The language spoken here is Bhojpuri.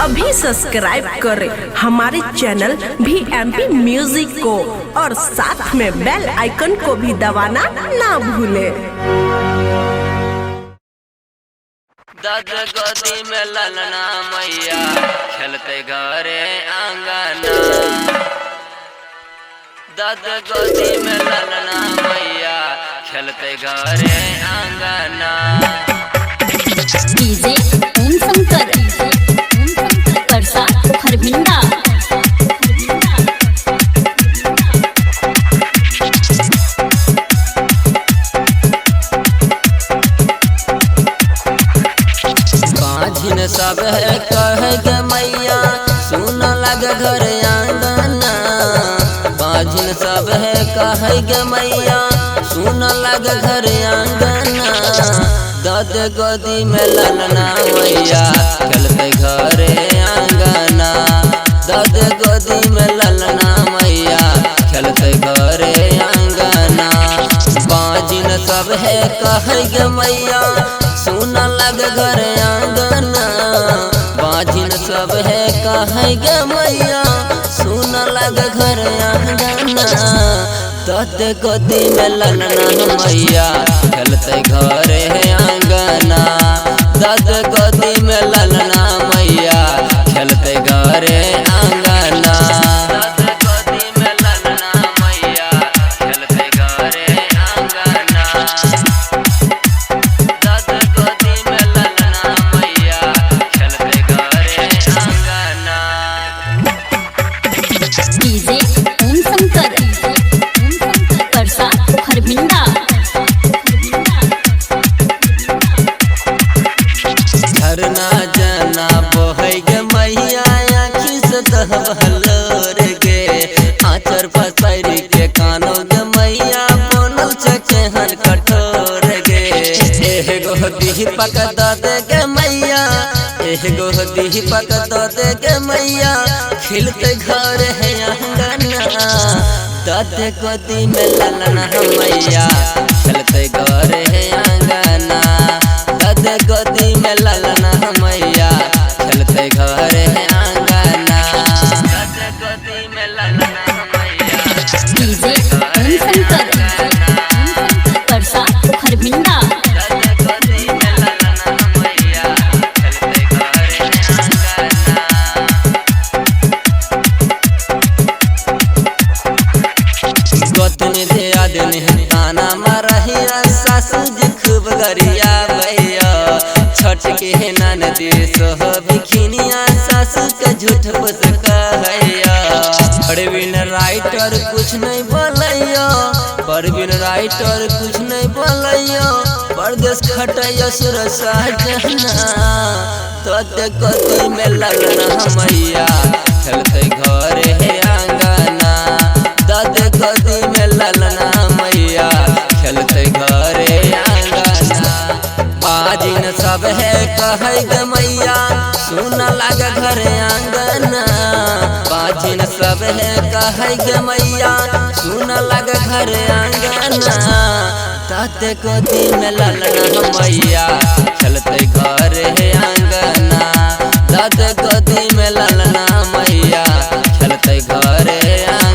अभी सब्सक्राइब करें हमारे चैनल VMP म्यूजिक को और साथ में बेल आइकन को भी दबाना ना भूलें। दाद गोदी में ललना मैया खेलते घरे आंगना। दाद गोदी में ललना मैया खेलते घरे आंगना। डीजे ओम शंकर परसा हरभिंडा। बाझिन सब है कहे के मैया सुन लग घर आंगना। बाझिन सब है कहे के मैया सुन लग घर आंगना। दाद गोदी में ललना मैया खेलते घरे आंगना। दाद गोदी में ललना मैया खेलते घरे आंगना। बाजिन सब है कहे के मैया सुन लग घर आंगना। बाजिन सब है कहे के मैया सुन लग घर आंगना। दाद गोदी में ललना मैया खेलते घरे आंगना। दाद गोदी में ललना मैया खेलते घरे आंगना। दाद गोदी में ललना मैया खेलते घरे आंगना। दाद गोदी में ललना मैया खेलते घरे आंगना। डीजे ओम शंकर परसा हरभिंडा। झरना जना बहे गे मैया आँखी से दहलोर गे। आचर पसारी के कानो गे मैया बनल छे केहन कठोर गे। एगो दीपक द दे गे मैया एगो दीपक द दे गे मैया खिलते घर है आंगना। दाद गोदी में ललना मैया खेलते घर है आंगना। दाद गोदी में ललना मैया खेलते घर है आंगना। दाद गोदी में ललना मैया डीजे ओम शंकर परसा हरभिंडा। दाद गोदी में ललना मैया खेलते घर है आंगना। गोतनी दे आदमी ताना मारहिया सासू जी खूब गरिया भैया। छठ के ननदी सोह बिखिनिया सासू के झूठ पुस कहैया। परवीन राइटर कुछ नहीं बोलैया। परवीन राइटर कुछ नहीं बोलैया। परदेश खटैया सुर साजना। दाद गोदी में ललना मैया खेलते घरे है आंगना। दाद गोदी में ललना मैया खेलते घरे आंगना। बाजिन सब है कहे गे मैया सुन लग घर आंगना। बाजिन सब है कहे गे मैया सुन लग घर आंगना। दाद गोदी में ललना मैया खेलते घरे आंगना। दाद गोदी में ललना मैया खेलते घरे आंगना।